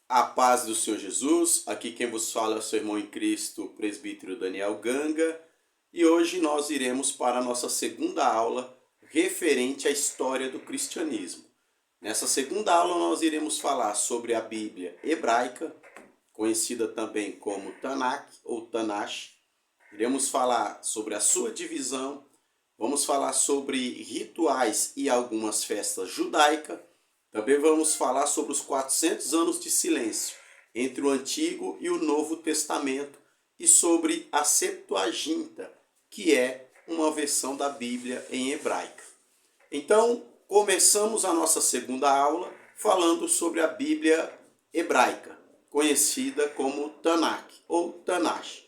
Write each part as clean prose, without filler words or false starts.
A paz do Senhor Jesus, aqui quem vos fala é o seu irmão em Cristo, o presbítero Daniel Ganga, e hoje nós iremos para a nossa segunda aula referente à história do cristianismo. Nessa segunda aula nós iremos falar sobre a Bíblia hebraica, conhecida também como Tanakh ou Tanakh. Iremos falar sobre a sua divisão, vamos falar sobre rituais e algumas festas judaicas. Também vamos falar sobre os 400 anos de silêncio entre o Antigo e o Novo Testamento e sobre a Septuaginta, que é uma versão da Bíblia em hebraica. Então, começamos a nossa segunda aula falando sobre a Bíblia hebraica, conhecida como Tanakh ou Tanakh.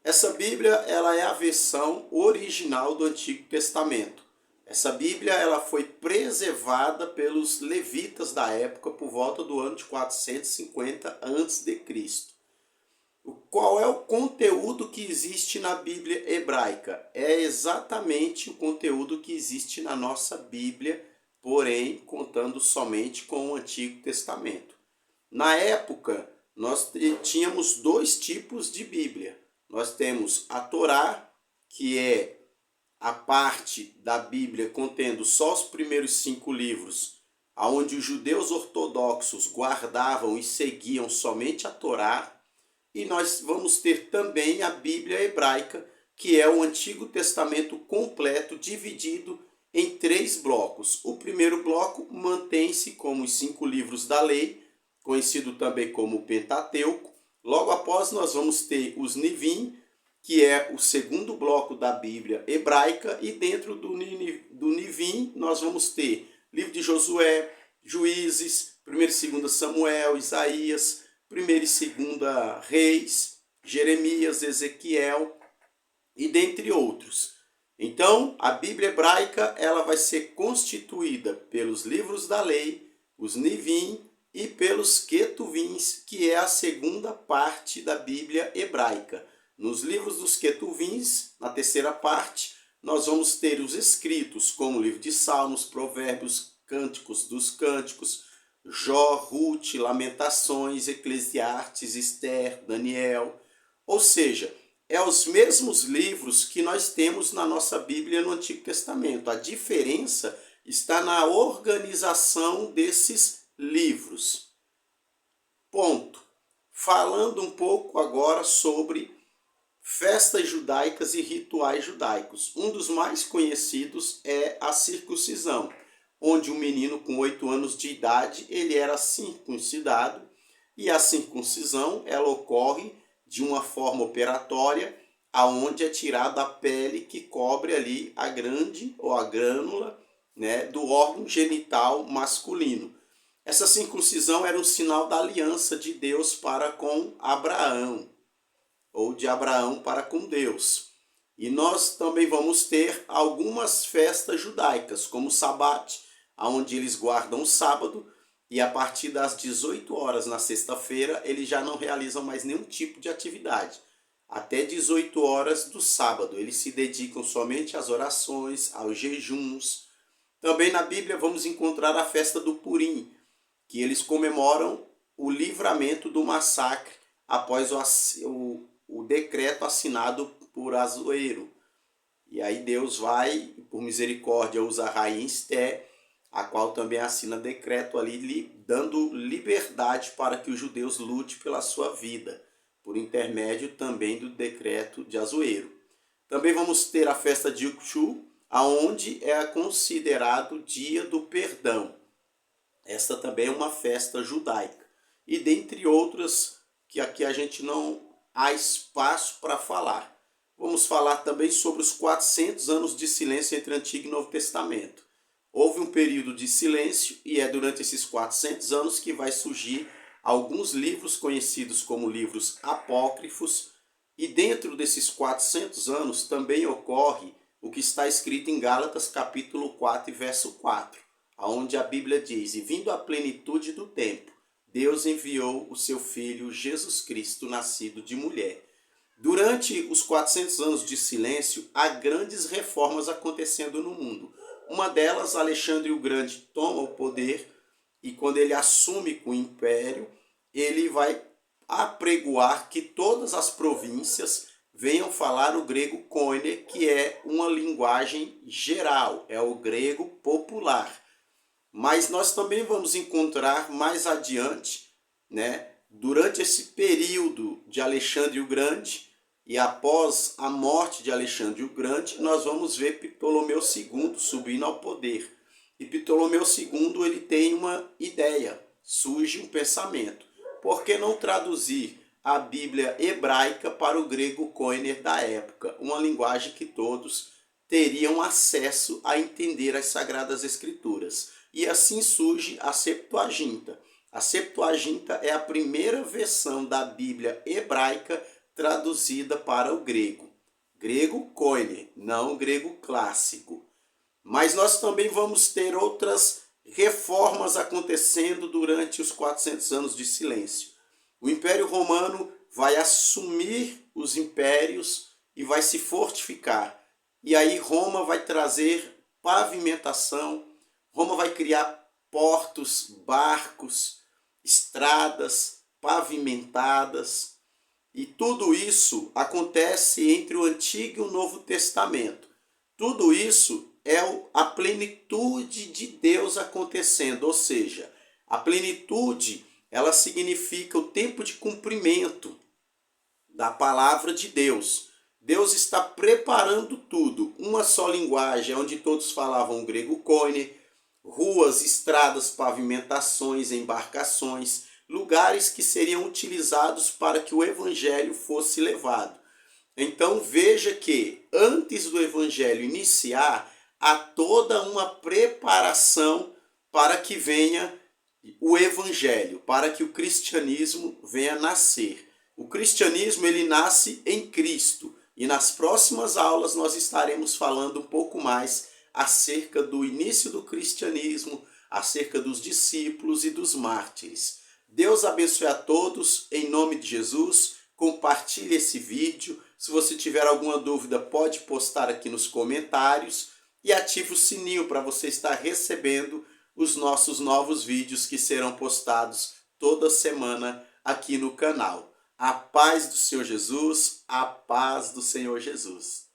Essa Bíblia ela é a versão original do Antigo Testamento. Essa Bíblia ela foi preservada pelos levitas da época por volta do ano de 450 a.C. Qual é o conteúdo que existe na Bíblia hebraica? É exatamente o conteúdo que existe na nossa Bíblia, porém contando somente com o Antigo Testamento. Na época, nós tínhamos dois tipos de Bíblia. Nós temos a Torá, que é a parte da Bíblia contendo só os primeiros 5 livros, onde os judeus ortodoxos guardavam e seguiam somente a Torá, e nós vamos ter também a Bíblia hebraica, que é o Antigo Testamento completo, dividido em 3 blocos. O primeiro bloco mantém-se como os 5 livros da lei, conhecido também como Pentateuco. Logo após nós vamos ter os Nivim, que é o segundo bloco da Bíblia hebraica, e dentro do Nivim nós vamos ter livro de Josué, Juízes, 1 e 2 Samuel, Isaías, 1 e 2 Reis, Jeremias, Ezequiel e dentre outros. Então, a Bíblia hebraica ela vai ser constituída pelos livros da lei, os Nivim e pelos Ketuvins, que é a segunda parte da Bíblia hebraica. Nos livros dos Ketuvins, na terceira parte, nós vamos ter os escritos, como o livro de Salmos, Provérbios, Cânticos dos Cânticos, Jó, Ruth, Lamentações, Eclesiastes, Esther, Daniel. Ou seja, é os mesmos livros que nós temos na nossa Bíblia no Antigo Testamento. A diferença está na organização desses livros. Ponto. Falando um pouco agora sobre festas judaicas e rituais judaicos. Um dos mais conhecidos é a circuncisão, onde um menino com 8 anos de idade ele era circuncidado, e a circuncisão ela ocorre de uma forma operatória, aonde é tirada a pele que cobre ali a grande ou a grânula, né, do órgão genital masculino. Essa circuncisão era um sinal da aliança de Deus para com Abraão, ou de Abraão para com Deus. E nós também vamos ter algumas festas judaicas, como o Sabate, onde eles guardam o sábado, e a partir das 18 horas na sexta-feira, eles já não realizam mais nenhum tipo de atividade. Até 18 horas do sábado, eles se dedicam somente às orações, aos jejuns. Também na Bíblia vamos encontrar a festa do Purim, que eles comemoram o livramento do massacre após o decreto assinado por Azuero. E aí Deus vai, por misericórdia, usa a rainha Esté, a qual também assina decreto ali, dando liberdade para que os judeus lutem pela sua vida, por intermédio também do decreto de Azuero. Também vamos ter a festa de Yom, aonde é considerado o dia do perdão. Esta também é uma festa judaica. E dentre outras que aqui a gente não há espaço para falar. Vamos falar também sobre os 400 anos de silêncio entre Antigo e Novo Testamento. Houve um período de silêncio e é durante esses 400 anos que vai surgir alguns livros conhecidos como livros apócrifos, e dentro desses 400 anos também ocorre o que está escrito em Gálatas capítulo 4 e verso 4, onde a Bíblia diz: "E vindo a plenitude do tempo, Deus enviou o seu Filho Jesus Cristo, nascido de mulher." Durante os 400 anos de silêncio, há grandes reformas acontecendo no mundo. Uma delas, Alexandre o Grande toma o poder, e quando ele assume o império, ele vai apregoar que todas as províncias venham falar o grego koine, que é uma linguagem geral, é o grego popular. Mas nós também vamos encontrar mais adiante, né, durante esse período de Alexandre o Grande e após a morte de Alexandre o Grande, nós vamos ver Ptolomeu II subindo ao poder. E Ptolomeu II ele tem uma ideia, surge um pensamento. Por que não traduzir a Bíblia hebraica para o grego koine da época, uma linguagem que todos teriam acesso a entender as Sagradas Escrituras? E assim surge a Septuaginta. A Septuaginta é a primeira versão da Bíblia hebraica traduzida para o grego. Grego koine, não o grego clássico. Mas nós também vamos ter outras reformas acontecendo durante os 400 anos de silêncio. O Império Romano vai assumir os impérios e vai se fortificar. E aí Roma vai trazer pavimentação, Roma vai criar portos, barcos, estradas pavimentadas. E tudo isso acontece entre o Antigo e o Novo Testamento. Tudo isso é a plenitude de Deus acontecendo, ou seja, a plenitude ela significa o tempo de cumprimento da palavra de Deus. Deus está preparando tudo, uma só linguagem, onde todos falavam grego koine, ruas, estradas, pavimentações, embarcações, lugares que seriam utilizados para que o evangelho fosse levado. Então veja que antes do evangelho iniciar, há toda uma preparação para que venha o evangelho, para que o cristianismo venha nascer. O cristianismo ele nasce em Cristo e nas próximas aulas nós estaremos falando um pouco mais acerca do início do cristianismo, acerca dos discípulos e dos mártires. Deus abençoe a todos, em nome de Jesus. Compartilhe esse vídeo. Se você tiver alguma dúvida, pode postar aqui nos comentários e ative o sininho para você estar recebendo os nossos novos vídeos que serão postados toda semana aqui no canal. A paz do Senhor Jesus, a paz do Senhor Jesus.